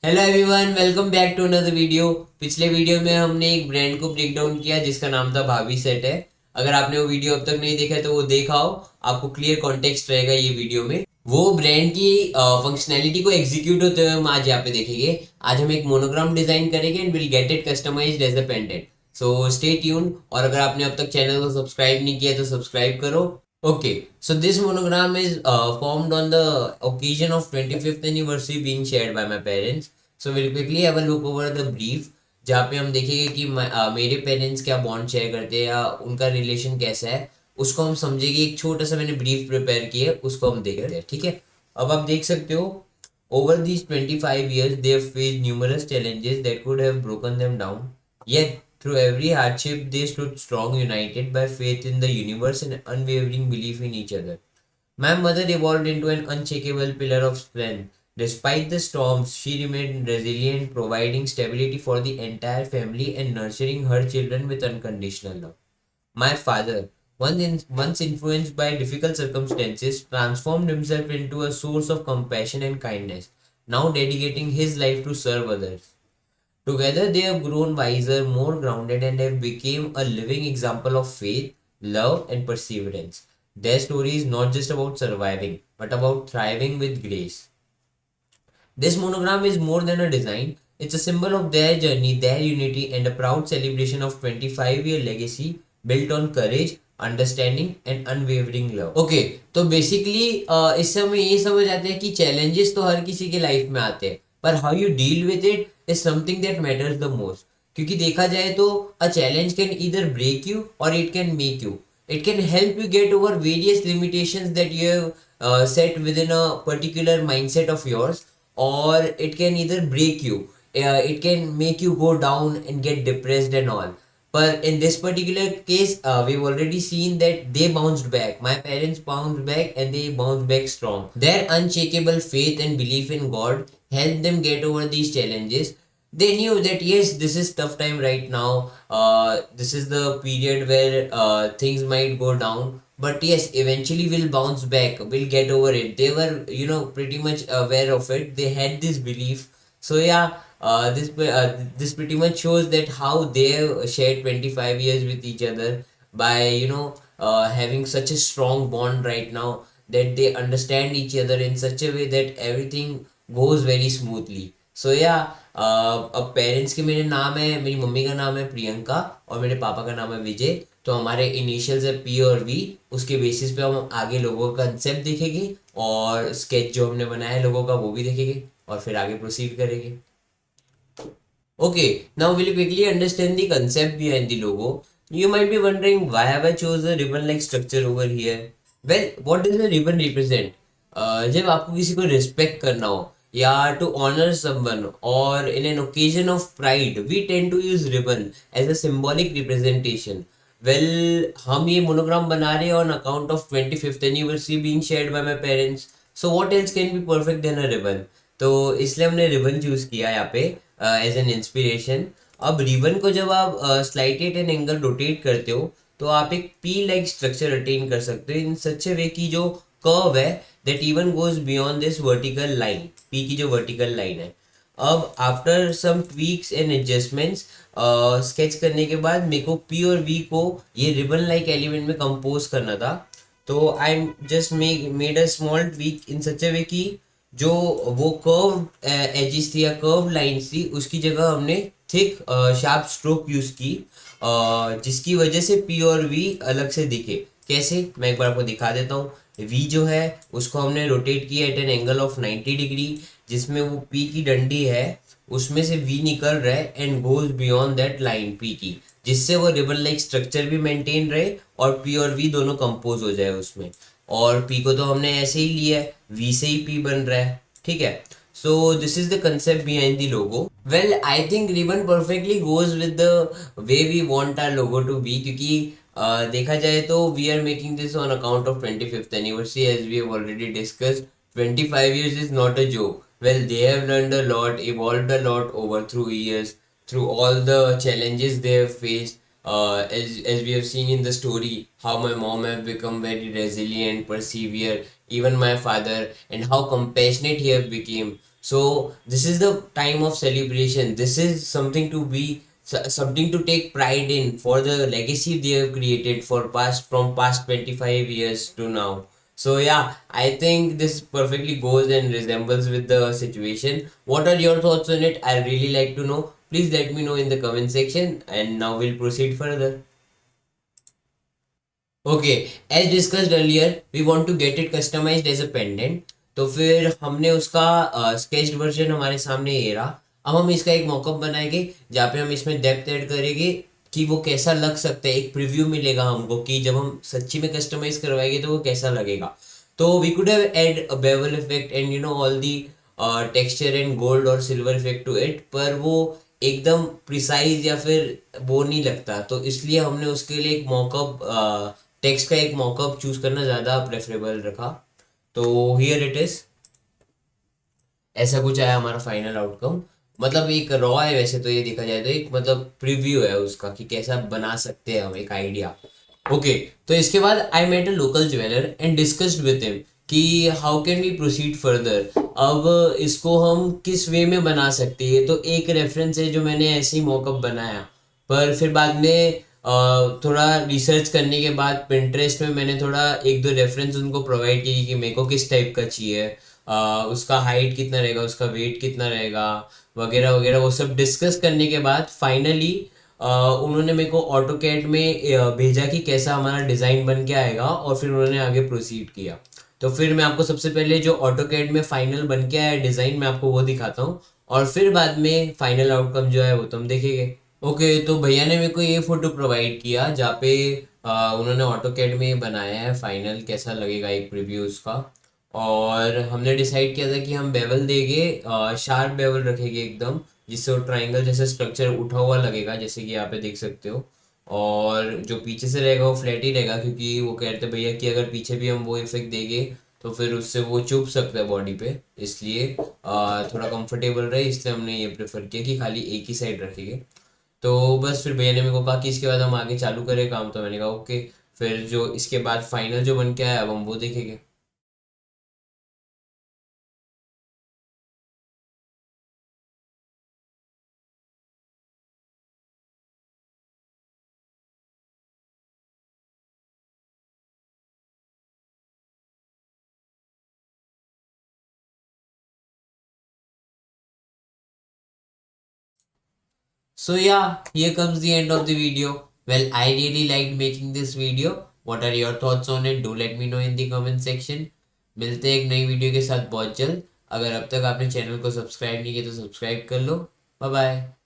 Hello everyone, welcome back to another video. पिछले video में हमने एक ब्रांड को ब्रेक डाउन किया जिसका नाम था भाभी सेट है। अगर आपने वो वीडियो अब तक नहीं देखा है तो वो देखाओ, आपको क्लियर कॉन्टेक्स्ट रहेगा ये वीडियो में। वो ब्रांड की फंक्शनैलिटी को एग्जीक्यूट होते हुए हम आज यहाँ पे देखेंगे। आज हम एक मोनोग्राम डिजाइन करेंगे and will get it customised as a pendant. So stay tune, और अगर आपने अब तक चैनल को सब्सक्राइब नहीं किया तो सब्सक्राइब करो। Okay, so this monogram is formed on the occasion of 25th anniversary being shared by my parents. So we'll quickly have a look over the brief, जहाँ पे हम देखेंगे कि मेरे पेरेंट्स क्या बॉन्ड शेयर करते हैं या उनका रिलेशन कैसा है। उसको हम समझेंगे। एक छोटा सा मैंने ब्रीफ प्रिपेयर किया है, उसको हम देखते हैं। ठीक है, अब आप देख सकते हो, over these 25 years they have faced numerous challenges that could have broken them down, yet through every hardship they stood strong, united by faith in the universe and unwavering belief in each other. My mother evolved into an unshakable pillar of strength. Despite the storms, she remained resilient, providing stability for the entire family and nurturing her children with unconditional love. My father, once influenced by difficult circumstances, transformed himself into a source of compassion and kindness, now dedicating his life to serve others. Together they have grown wiser, more grounded, and have become a living example of faith, love, and perseverance. Their story is not just about surviving, but about thriving with grace. This monogram is more than a design, it's a symbol of their journey, their unity, and a proud celebration of 25-year legacy built on courage, understanding and unwavering love. Okay, तो basically इससे हमें ये समझ आते हैं कि challenges तो हर किसी के लाइफ में आते हैं, पर how you deal with it is something that matters the most. क्योंकि देखा जाए तो a challenge can either break you or it can make you. It can help you get over various limitations that you have set within a particular mindset of yours, or it can either break you. It can make you go down and get depressed and all. But in this particular case, we've already seen that they bounced back. My parents bounced back and they bounced back strong. Their unshakable faith and belief in God helped them get over these challenges. They knew that yes, this is tough time right now. This is the period where things might go down, but yes, eventually we'll bounce back, we'll get over it. They were, pretty much aware of it. They had this belief. So yeah, this pretty much shows that how they have shared 25 years with each other by having such a strong bond right now, that they understand each other in such a way that everything goes very smoothly. So yeah, अब parents के मेरे नाम है, मेरी mummy का नाम है प्रियंका और मेरे पापा का नाम है विजय। तो हमारे इनिशियल्स है पी और वी। उसके बेसिस पे हम आगे लोगों का कंसेप्ट देखेंगे और स्केच जो हमने बनाया है लोगों का वो भी देखेंगे और फिर आगे प्रोसीड करेंगे। Okay, now we'll quickly understand the concept behind the logo. You might be wondering why have I chose a ribbon-like structure over here? Well, what does a ribbon represent? जब आपको किसी को रिस्पेक्ट करना हो या to honour someone और in an occasion of pride, we tend to use ribbon as a symbolic representation. Well, हम ये मोनोग्राम बना रहे हैं on account of 25th anniversary being shared by my parents. So what else can be perfect then a ribbon. तो इसलिए हमने ribbon choose किया यहाँ पे एज एन इंस्पिरेशन। अब रिबन को जब आप slight at an angle rotate करते हो तो आप एक पी लाइक स्ट्रक्चर अटेन कर सकते हो इन सच ए वे की जो कर्व है that even goes beyond this vertical line, P की जो वर्टिकल लाइन है। अब after some tweaks and adjustments sketch करने के बाद मेरे को पी और वी को ये रिबन लाइक एलिमेंट में कंपोज करना था। तो I just made a small tweak in such a way की जो वो कर्व एजिस थी या कर्व लाइंस थी उसकी जगह हमने थिक शार्प स्ट्रोक यूज की, जिसकी वजह से पी और वी अलग से दिखे। कैसे, मैं एक बार आपको दिखा देता हूँ। वी जो है उसको हमने रोटेट किया at an angle of 90 degree, जिसमें वो पी की डंडी है उसमें से वी निकल रहा है and goes beyond that line P की, जिससे वो रिबन लाइक स्ट्रक्चर भी मेंटेन रहे और पी और वी दोनों कंपोज हो जाए उसमें। और पी को तो हमने ऐसे ही लिया है, वी से ही पी बन रहा है। ठीक है, so this is the concept behind the logo. Well, I think ribbon perfectly goes with the way we want our logo to be, क्योंकि देखा जाए तो we are making this on account of 25th anniversary as we have already discussed. 25 years is not a joke. Well, they have learned a lot, evolved a lot over through years, through all the challenges they have faced. As we have seen in the story, how my mom have become very resilient, persevere, even my father, and how compassionate he have become. So this is the time of celebration. This is something to be something to take pride in for the legacy they have created for past 25 years to now. So yeah, I think this perfectly goes and resembles with the situation. What are your thoughts on it? I really like to know. Please let me know in the comment section, and now we'll proceed further. Okay, as discussed earlier we want to get it customised as a pendant. तो फिर हमने उसका sketched version हमारे सामने ये रहा। अब हम इसका एक मॉकअप बनाएंगे जहाँ पे हम इसमें डेप्थ ऐड करेंगे कि वो कैसा लग सकता है। एक प्रीव्यू मिलेगा हमको कि जब हम सच्ची में कस्टमाइज करवाएंगे तो वो कैसा लगेगा। तो we could have add a bevel effect and you know all the texture and gold और सिल्वर इफेक्ट टू इट, पर वो एकदम प्रिसाइज या फिर वो नहीं लगता। तो इसलिए हमने उसके लिए एक मॉकअप टेक्स्ट का एक मॉकअप चूज करना ज़्यादा प्रेफरेबल रखा। तो हियर इट इज, ऐसा कुछ आया हमारा फाइनल आउटकम। मतलब एक रॉ है वैसे तो, ये देखा जाए तो एक मतलब प्रीव्यू है उसका कि कैसा बना सकते हैं हम, एक आइडिया। ओके, तो इसके बाद I met a local jeweller and discussed with him कि how can we proceed further. अब इसको हम किस वे में बना सकते हैं। तो एक रेफरेंस है जो मैंने ऐसे ही मॉकअप बनाया, पर फिर बाद में थोड़ा रिसर्च करने के बाद पिंटरेस्ट में मैंने थोड़ा एक दो रेफरेंस उनको प्रोवाइड किए कि मेरे को किस टाइप का चाहिए, उसका हाइट कितना रहेगा, उसका वेट कितना रहेगा, वगैरह वगैरह। वो सब डिस्कस करने के बाद फाइनली उन्होंने मेरे को ऑटो कैड में भेजा कि कैसा हमारा डिज़ाइन बन के आएगा, और फिर उन्होंने आगे प्रोसीड किया। तो फिर मैं आपको सबसे पहले जो ऑटो कैड में फाइनल बन के आया डिज़ाइन, मैं आपको वो दिखाता हूँ, और फिर बाद में फाइनल आउटकम जो है वो तुम देखेंगे। ओके, तो भैया ने मेरे को ये फोटो प्रोवाइड किया जहाँ पे उन्होंने ऑटो कैड में बनाया है फाइनल कैसा लगेगा, एक प्रीव्यू उसका। और हमने डिसाइड किया था कि हम बेवल देंगे, शार्प बेवल रखेंगे एकदम, जिससे वो ट्राइंगल जैसे स्ट्रक्चर उठा हुआ लगेगा, जैसे कि यहाँ पे देख सकते हो। और जो पीछे से रहेगा वो फ्लैट ही रहेगा, क्योंकि वो कह रहे थे भैया कि अगर पीछे भी हम वो इफेक्ट देंगे तो फिर उससे वो चुभ सकता है बॉडी पे, इसलिए थोड़ा कंफर्टेबल रहे, इसलिए हमने ये प्रेफर किया कि खाली एक ही साइड रखेंगे। तो बस फिर भैया ने मेरे को कहा कि इसके बाद हम आगे चालू करें काम, तो मैंने कहा ओके। फिर जो इसके बाद फाइनल जो बन के आया अब हम वो देखेंगे। So yeah, here comes the end of the video. Well, I really liked making this video. What are your thoughts on it? Do let me know in the comment section. मिलते हैं एक नई वीडियो के साथ बहुत जल्द। अगर अब तक आपने चैनल को सब्सक्राइब नहीं किया तो सब्सक्राइब कर लो। Bye bye.